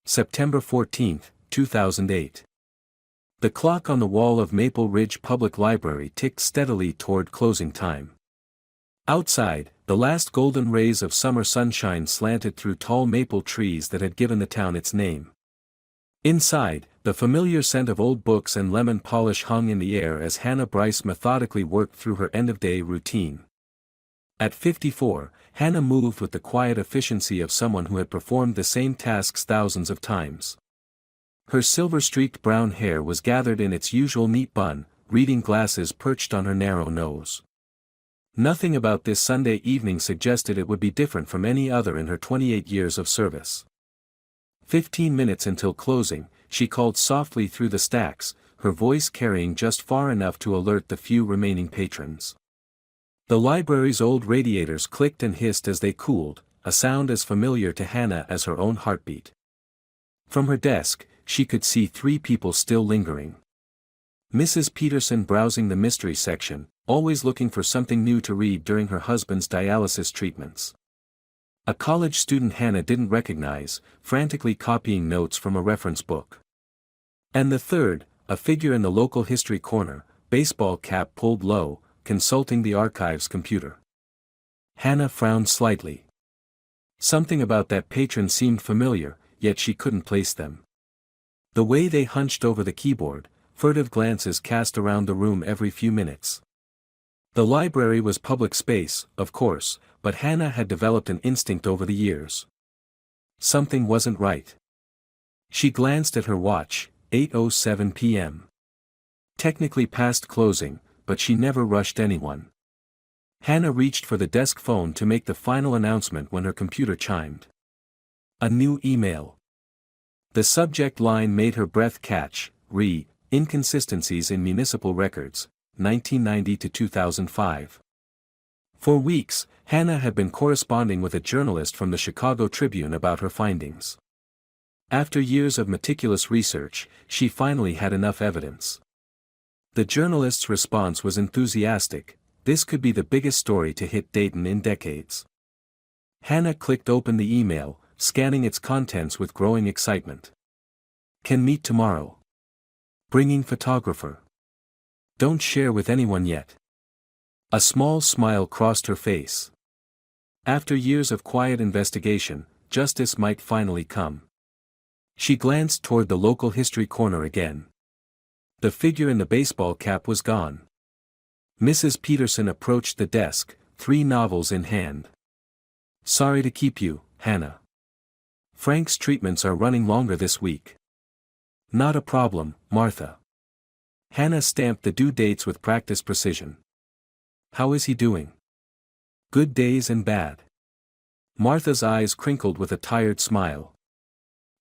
September 14, 2008. The clock on the wall of Maple Ridge Public Library ticked steadily toward closing time. Outside, the last golden rays of summer sunshine slanted through tall maple trees that had given the town its name. Inside, the familiar scent of old books and lemon polish hung in the air as Hannah Bryce methodically worked through her end-of-day routine. At 54, Hannah moved with the quiet efficiency of someone who had performed the same tasks thousands of times. Her silver-streaked brown hair was gathered in its usual neat bun, reading glasses perched on her narrow nose. Nothing about this Sunday evening suggested it would be different from any other in her 28 years of service. 15 minutes until closing, she called softly through the stacks, her voice carrying just far enough to alert the few remaining patrons. The library's old radiators clicked and hissed as they cooled, a sound as familiar to Hannah as her own heartbeat. From her desk, she could see 3 people still lingering. Mrs. Peterson browsing the mystery section, always looking for something new to read during her husband's dialysis treatments. A college student Hannah didn't recognize, frantically copying notes from a reference book. And the third, a figure in the local history corner, baseball cap pulled low, consulting the archives computer. Hannah frowned slightly. Something about that patron seemed familiar, yet she couldn't place them. The way they hunched over the keyboard, furtive glances cast around the room every few minutes. The library was public space, of course, but Hannah had developed an instinct over the years. Something wasn't right. She glanced at her watch, 8:07 p.m. Technically past closing, but she never rushed anyone. Hannah reached for the desk phone to make the final announcement when her computer chimed. A new email. The subject line made her breath catch, Inconsistencies in Municipal Records, 1990 to 2005. For weeks, Hannah had been corresponding with a journalist from the Chicago Tribune about her findings. After years of meticulous research, she finally had enough evidence. The journalist's response was enthusiastic. This could be the biggest story to hit Dayton in decades. Hannah clicked open the email, scanning its contents with growing excitement. Can meet tomorrow. Bringing photographer. Don't share with anyone yet. A small smile crossed her face. After years of quiet investigation, justice might finally come. She glanced toward the local history corner again. The figure in the baseball cap was gone. Mrs. Peterson approached the desk, 3 novels in hand. Sorry to keep you, Hannah. Frank's treatments are running longer this week. Not a problem, Martha. Hannah stamped the due dates with practiced precision. How is he doing? Good days and bad. Martha's eyes crinkled with a tired smile.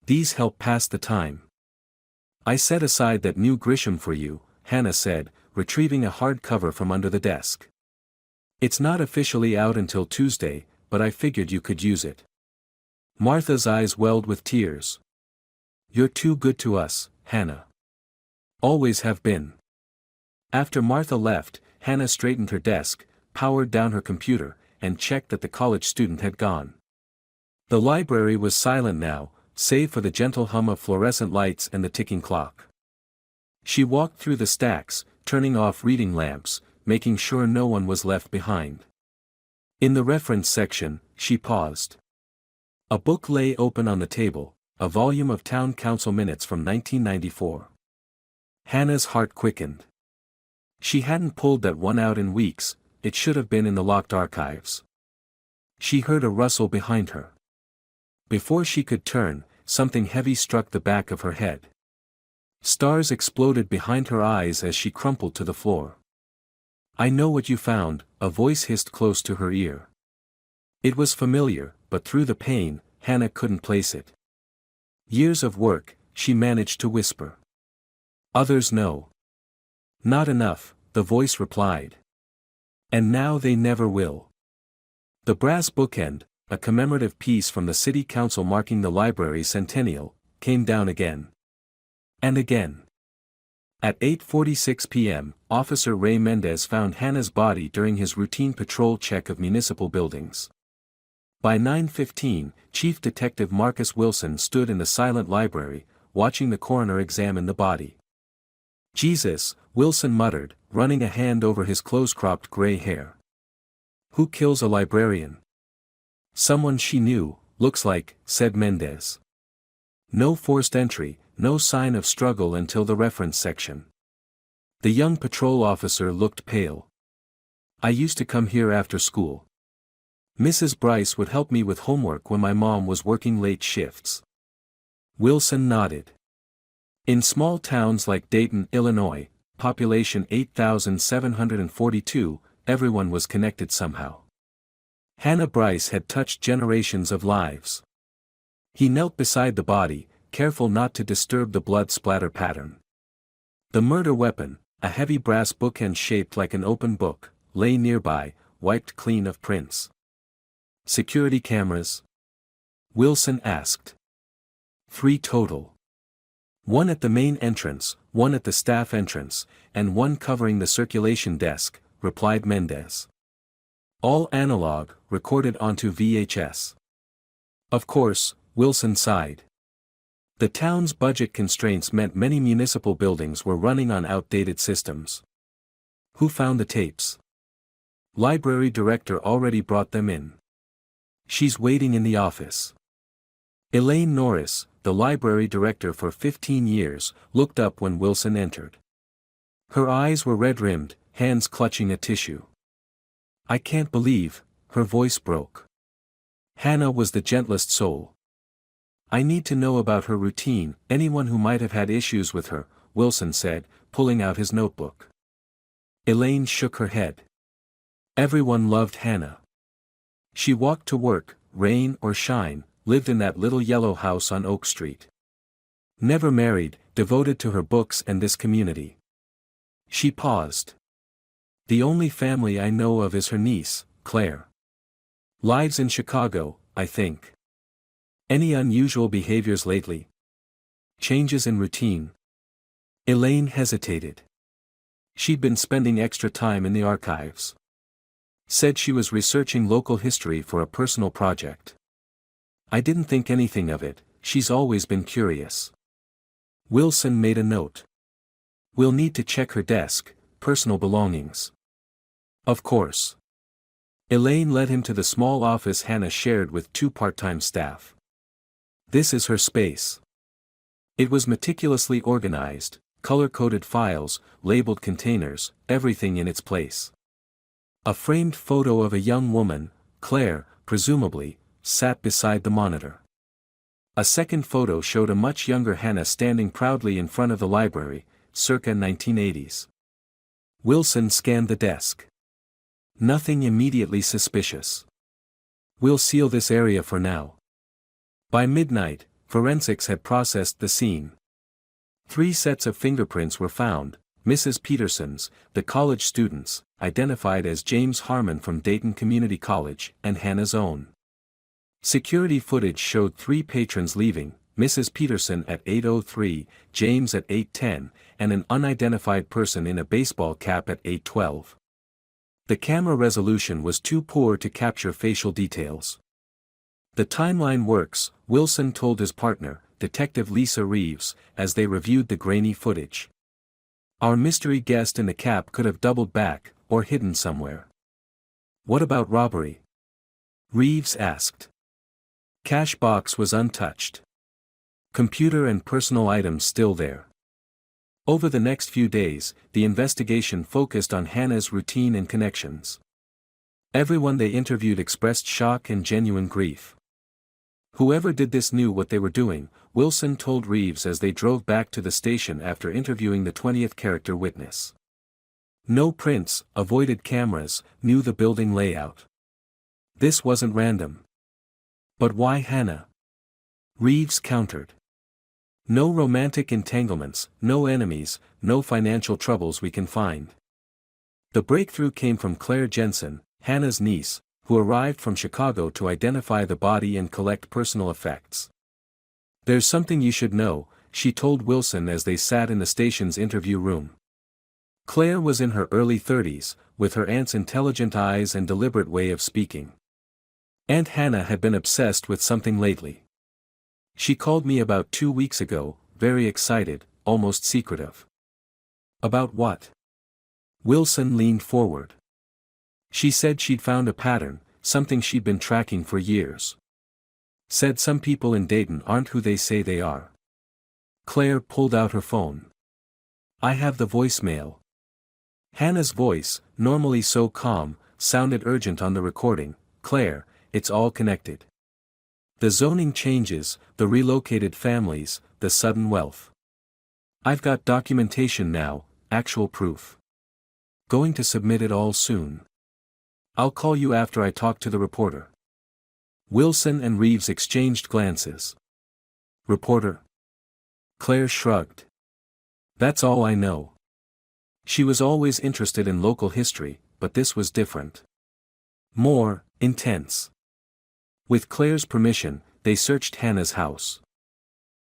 These help pass the time. I set aside that new Grisham for you, Hannah said, retrieving a hard cover from under the desk. It's not officially out until Tuesday, but I figured you could use it. Martha's eyes welled with tears. You're too good to us, Hannah. Always have been. After Martha left, Hannah straightened her desk, powered down her computer, and checked that the college student had gone. The library was silent now, save for the gentle hum of fluorescent lights and the ticking clock. She walked through the stacks, turning off reading lamps, making sure no one was left behind. In the reference section, she paused. A book lay open on the table, a volume of town council minutes from 1994. Hannah's heart quickened. She hadn't pulled that one out in weeks, it should have been in the locked archives. She heard a rustle behind her. Before she could turn, something heavy struck the back of her head. Stars exploded behind her eyes as she crumpled to the floor. I know what you found, a voice hissed close to her ear. It was familiar, but through the pain, Hannah couldn't place it. Years of work, she managed to whisper. Others know. Not enough, the voice replied. And now they never will. The brass bookend, a commemorative piece from the city council marking the library's centennial, came down again. And again. At 8:46 p.m., Officer Ray Mendez found Hannah's body during his routine patrol check of municipal buildings. By 9:15, Chief Detective Marcus Wilson stood in the silent library, watching the coroner examine the body. "Jesus," Wilson muttered, running a hand over his close-cropped gray hair. "Who kills a librarian?" "Someone she knew, looks like," said Mendez. No forced entry, no sign of struggle until the reference section. The young patrol officer looked pale. "I used to come here after school. Mrs. Bryce would help me with homework when my mom was working late shifts." Wilson nodded. In small towns like Dayton, Illinois, population 8,742, everyone was connected somehow. Hannah Bryce had touched generations of lives. He knelt beside the body, careful not to disturb the blood splatter pattern. The murder weapon, a heavy brass bookend shaped like an open book, lay nearby, wiped clean of prints. "Security cameras?" Wilson asked. "3 total. 1 at the main entrance, 1 at the staff entrance, and 1 covering the circulation desk," replied Mendez. "All analog, recorded onto VHS." "Of course," Wilson sighed. The town's budget constraints meant many municipal buildings were running on outdated systems. "Who found the tapes?" "Library director already brought them in. She's waiting in the office." Elaine Norris, the library director for 15 years, looked up when Wilson entered. Her eyes were red-rimmed, hands clutching a tissue. "I can't believe," her voice broke. Hannah was the gentlest soul. "I need to know about her routine, anyone who might have had issues with her," Wilson said, pulling out his notebook. Elaine shook her head. Everyone loved Hannah. She walked to work, rain or shine, lived in that little yellow house on Oak Street. Never married, devoted to her books and this community. She paused. "The only family I know of is her niece, Claire. Lives in Chicago, I think. Any unusual behaviors lately? Changes in routine?" Elaine hesitated. She'd been spending extra time in the archives. Said she was researching local history for a personal project. "I didn't think anything of it, she's always been curious." Wilson made a note. "We'll need to check her desk, personal belongings." "Of course." Elaine led him to the small office Hannah shared with 2 part-time staff. "This is her space." It was meticulously organized, color-coded files, labeled containers, everything in its place. A framed photo of a young woman, Claire, presumably, sat beside the monitor. A second photo showed a much younger Hannah standing proudly in front of the library, circa 1980s. Wilson scanned the desk. Nothing immediately suspicious. "We'll seal this area for now." By midnight, forensics had processed the scene. 3 sets of fingerprints were found, Mrs. Peterson's, the college student's, identified as James Harmon from Dayton Community College, and Hannah's own. Security footage showed 3 patrons leaving, Mrs. Peterson at 8:03, James at 8:10, and an unidentified person in a baseball cap at 8:12. The camera resolution was too poor to capture facial details. "The timeline works," Wilson told his partner, Detective Lisa Reeves, as they reviewed the grainy footage. "Our mystery guest in the cap could have doubled back, or hidden somewhere." "What about robbery?" Reeves asked. Cash box was untouched. Computer and personal items still there. Over the next few days, the investigation focused on Hannah's routine and connections. Everyone they interviewed expressed shock and genuine grief. Whoever did this knew what they were doing, Wilson told Reeves as they drove back to the station after interviewing the 20th character witness. No prints, avoided cameras, knew the building layout. This wasn't random. "But why Hannah?" Reeves countered. "No romantic entanglements, no enemies, no financial troubles we can find." The breakthrough came from Claire Jensen, Hannah's niece, who arrived from Chicago to identify the body and collect personal effects. "There's something you should know," she told Wilson as they sat in the station's interview room. Claire was in her early 30s, with her aunt's intelligent eyes and deliberate way of speaking. Aunt Hannah had been obsessed with something lately. She called me about 2 weeks ago, very excited, almost secretive. About what? Wilson leaned forward. She said she'd found a pattern, something she'd been tracking for years. Said some people in Dayton aren't who they say they are. Claire pulled out her phone. I have the voicemail. Hannah's voice, normally so calm, sounded urgent on the recording. Claire, it's all connected. The zoning changes, the relocated families, the sudden wealth. I've got documentation now, actual proof. Going to submit it all soon. I'll call you after I talk to the reporter. Wilson and Reeves exchanged glances. Reporter? Claire shrugged. That's all I know. She was always interested in local history, but this was different. More intense. With Claire's permission, they searched Hannah's house.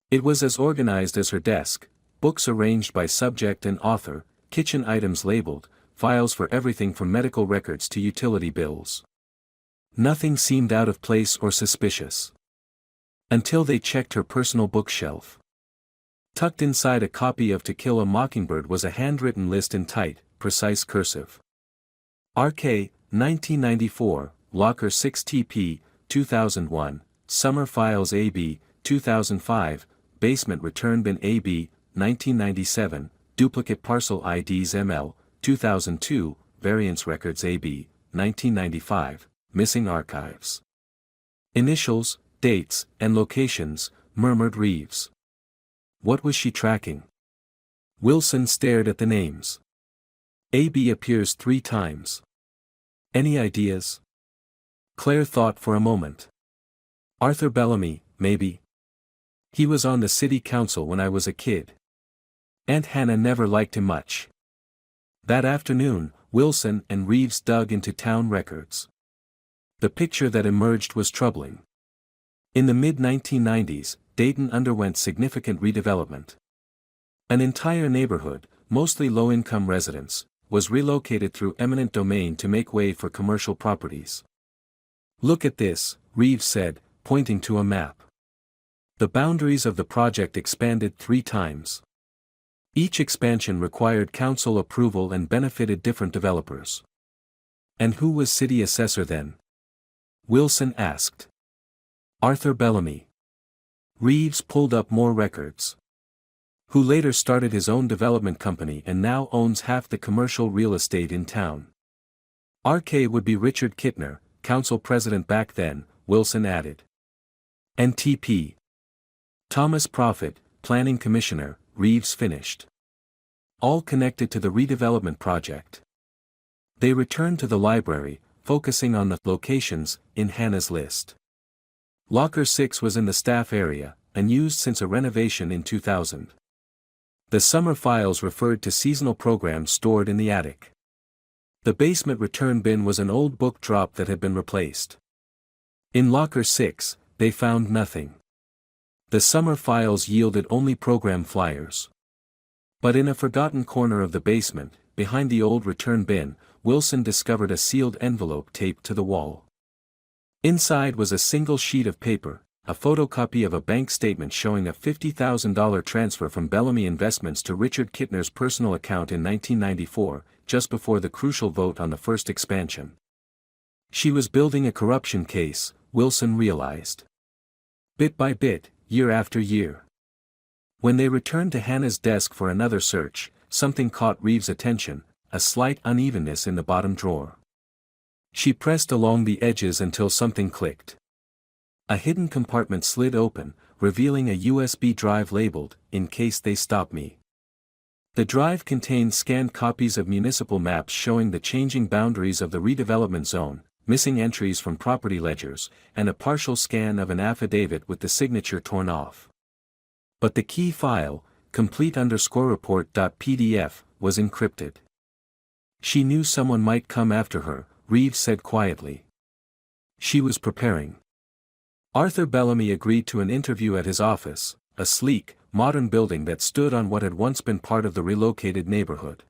It was as organized as her desk, books arranged by subject and author, kitchen items labeled, files for everything from medical records to utility bills. Nothing seemed out of place or suspicious. Until they checked her personal bookshelf. Tucked inside a copy of To Kill a Mockingbird was a handwritten list in tight, precise cursive. RK, 1994, Locker 6 TP, 2001, Summer Files AB, 2005, Basement Return Bin AB, 1997, Duplicate Parcel IDs ML, 2002, Variance Records AB, 1995, Missing Archives. Initials, dates, and locations, murmured Reeves. What was she tracking? Wilson stared at the names. AB appears 3 times. Any ideas? Claire thought for a moment. Arthur Bellamy, maybe. He was on the city council when I was a kid. Aunt Hannah never liked him much. That afternoon, Wilson and Reeves dug into town records. The picture that emerged was troubling. In the mid-1990s, Dayton underwent significant redevelopment. An entire neighborhood, mostly low-income residents, was relocated through eminent domain to make way for commercial properties. Look at this, Reeves said, pointing to a map. The boundaries of the project expanded 3 times. Each expansion required council approval and benefited different developers. And who was city assessor then? Wilson asked. Arthur Bellamy. Reeves pulled up more records. Who later started his own development company and now owns half the commercial real estate in town. RK would be Richard Kittner, council president back then, Wilson added. And TP. Thomas Profit, planning commissioner, Reeves finished. All connected to the redevelopment project. They returned to the library, focusing on the locations in Hannah's list. Locker 6 was in the staff area, unused since a renovation in 2000. The summer files referred to seasonal programs stored in the attic. The basement return bin was an old book drop that had been replaced. In Locker 6, they found nothing. The summer files yielded only program flyers. But in a forgotten corner of the basement, behind the old return bin, Wilson discovered a sealed envelope taped to the wall. Inside was a single sheet of paper, a photocopy of a bank statement showing a $50,000 transfer from Bellamy Investments to Richard Kittner's personal account in 1994, just before the crucial vote on the first expansion. She was building a corruption case, Wilson realized. Bit by bit, year after year. When they returned to Hannah's desk for another search, something caught Reeves' attention, a slight unevenness in the bottom drawer. She pressed along the edges until something clicked. A hidden compartment slid open, revealing a USB drive labeled, "In case they stop me." The drive contained scanned copies of municipal maps showing the changing boundaries of the redevelopment zone, missing entries from property ledgers, and a partial scan of an affidavit with the signature torn off. But the key file, complete_report.pdf, was encrypted. She knew someone might come after her, Reeves said quietly. She was preparing. Arthur Bellamy agreed to an interview at his office, a sleek, modern building that stood on what had once been part of the relocated neighborhood.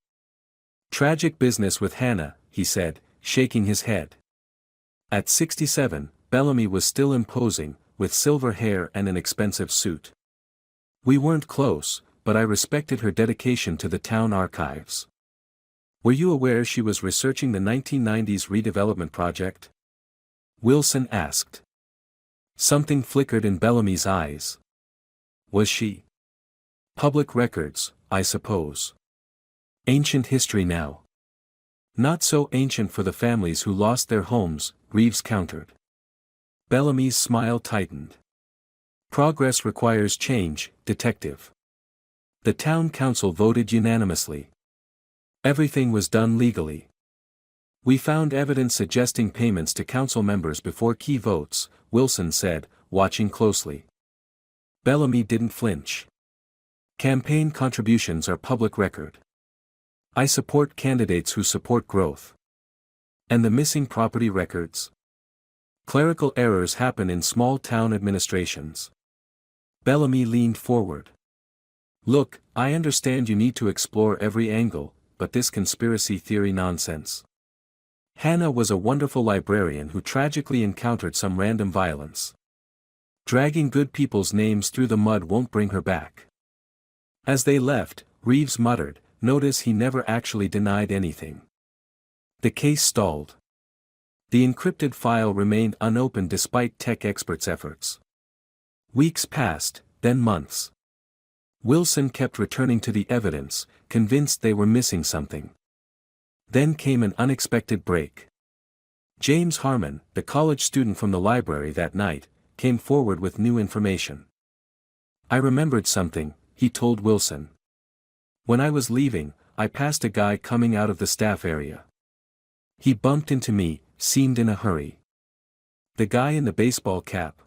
Tragic business with Hannah, he said, shaking his head. At 67, Bellamy was still imposing, with silver hair and an expensive suit. We weren't close, but I respected her dedication to the town archives. Were you aware she was researching the 1990s redevelopment project? Wilson asked. Something flickered in Bellamy's eyes. Was she? Public records, I suppose. Ancient history now. Not so ancient for the families who lost their homes, Reeves countered. Bellamy's smile tightened. Progress requires change, detective. The town council voted unanimously. Everything was done legally. We found evidence suggesting payments to council members before key votes, Wilson said, watching closely. Bellamy didn't flinch. Campaign contributions are public record. I support candidates who support growth. And the missing property records? Clerical errors happen in small town administrations. Bellamy leaned forward. Look, I understand you need to explore every angle, but this conspiracy theory nonsense. Hannah was a wonderful librarian who tragically encountered some random violence. Dragging good people's names through the mud won't bring her back. As they left, Reeves muttered, notice he never actually denied anything. The case stalled. The encrypted file remained unopened despite tech experts' efforts. Weeks passed, then months. Wilson kept returning to the evidence, convinced they were missing something. Then came an unexpected break. James Harmon, the college student from the library that night, came forward with new information. I remembered something, he told Wilson. When I was leaving, I passed a guy coming out of the staff area. He bumped into me, seemed in a hurry. The guy in the baseball cap?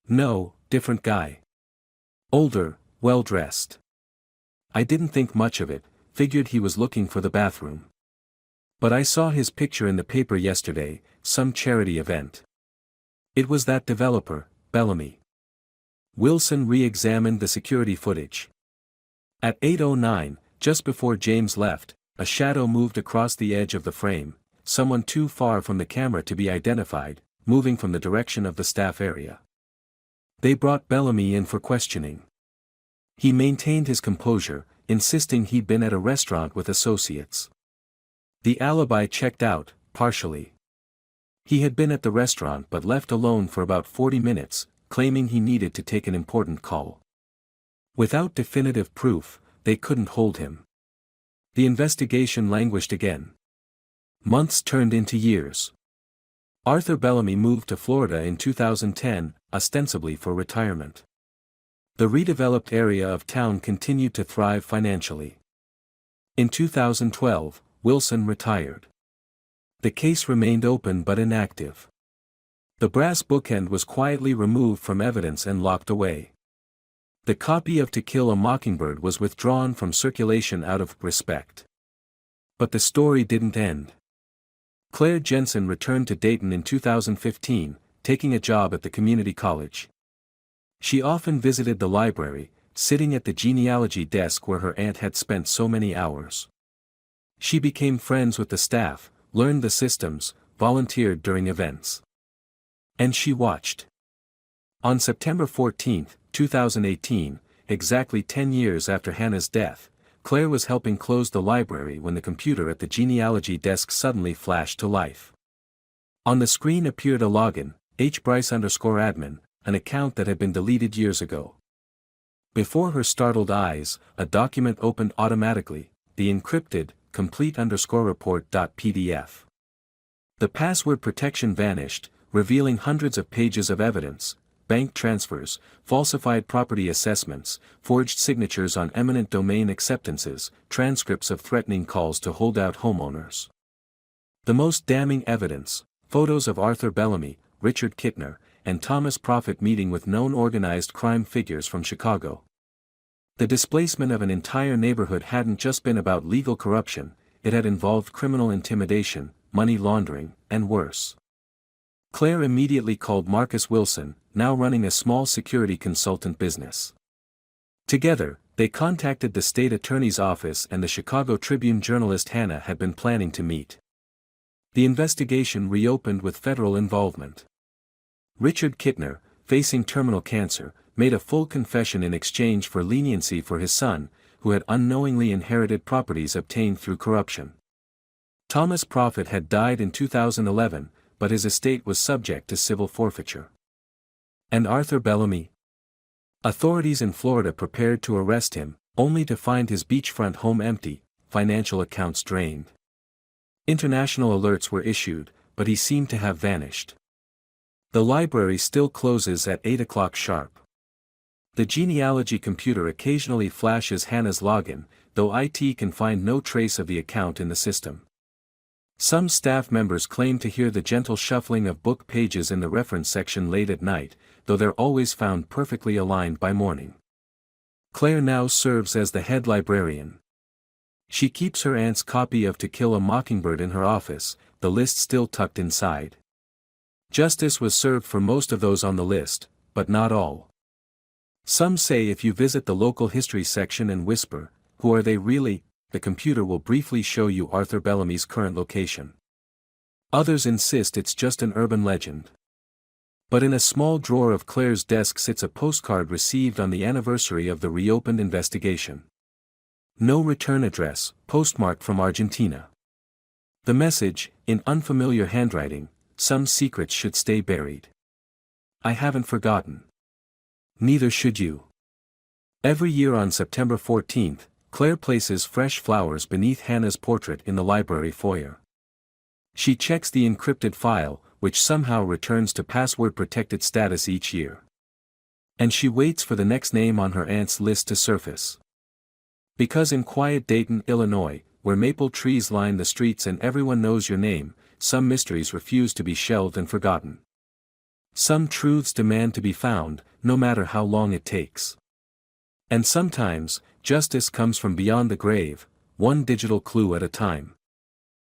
No, different guy. Older, well-dressed. I didn't think much of it, figured he was looking for the bathroom. But I saw his picture in the paper yesterday, some charity event. It was that developer, Bellamy. Wilson re-examined the security footage. At 8:09, just before James left, a shadow moved across the edge of the frame, someone too far from the camera to be identified, moving from the direction of the staff area. They brought Bellamy in for questioning. He maintained his composure, insisting he'd been at a restaurant with associates. The alibi checked out, partially. He had been at the restaurant but left alone for about 40 minutes, claiming he needed to take an important call. Without definitive proof, they couldn't hold him. The investigation languished again. Months turned into years. Arthur Bellamy moved to Florida in 2010, ostensibly for retirement. The redeveloped area of town continued to thrive financially. In 2012, Wilson retired. The case remained open but inactive. The brass bookend was quietly removed from evidence and locked away. The copy of To Kill a Mockingbird was withdrawn from circulation out of respect. But the story didn't end. Claire Jensen returned to Dayton in 2015, taking a job at the community college. She often visited the library, sitting at the genealogy desk where her aunt had spent so many hours. She became friends with the staff, learned the systems, volunteered during events. And she watched. On September 14, 2018, exactly 10 years after Hannah's death, Claire was helping close the library when the computer at the genealogy desk suddenly flashed to life. On the screen appeared a login, hbryce_admin, an account that had been deleted years ago. Before her startled eyes, a document opened automatically, the encrypted, complete_report.pdf. The password protection vanished, revealing hundreds of pages of evidence, bank transfers, falsified property assessments, forged signatures on eminent domain acceptances, transcripts of threatening calls to holdout homeowners. The most damning evidence, photos of Arthur Bellamy, Richard Kittner, and Thomas Prophet meeting with known organized crime figures from Chicago. The displacement of an entire neighborhood hadn't just been about legal corruption, it had involved criminal intimidation, money laundering, and worse. Claire immediately called Marcus Wilson, now running a small security consultant business. Together, they contacted the state attorney's office and the Chicago Tribune journalist Hannah had been planning to meet. The investigation reopened with federal involvement. Richard Kittner, facing terminal cancer, made a full confession in exchange for leniency for his son, who had unknowingly inherited properties obtained through corruption. Thomas Prophet had died in 2011, but his estate was subject to civil forfeiture. And Arthur Bellamy? Authorities in Florida prepared to arrest him, only to find his beachfront home empty, financial accounts drained. International alerts were issued, but he seemed to have vanished. The library still closes at 8 o'clock sharp. The genealogy computer occasionally flashes Hannah's login, though IT can find no trace of the account in the system. Some staff members claim to hear the gentle shuffling of book pages in the reference section late at night, though they're always found perfectly aligned by morning. Claire now serves as the head librarian. She keeps her aunt's copy of To Kill a Mockingbird in her office, the list still tucked inside. Justice was served for most of those on the list, but not all. Some say if you visit the local history section and whisper, "Who are they really?" the computer will briefly show you Arthur Bellamy's current location. Others insist it's just an urban legend. But in a small drawer of Claire's desk sits a postcard received on the anniversary of the reopened investigation. No return address, postmarked from Argentina. The message, in unfamiliar handwriting: "Some secrets should stay buried. I haven't forgotten. Neither should you." Every year on September 14th, Claire places fresh flowers beneath Hannah's portrait in the library foyer. She checks the encrypted file, which somehow returns to password-protected status each year. And she waits for the next name on her aunt's list to surface. Because in quiet Dayton, Illinois, where maple trees line the streets and everyone knows your name, some mysteries refuse to be shelved and forgotten. Some truths demand to be found, no matter how long it takes. And sometimes, justice comes from beyond the grave, one digital clue at a time.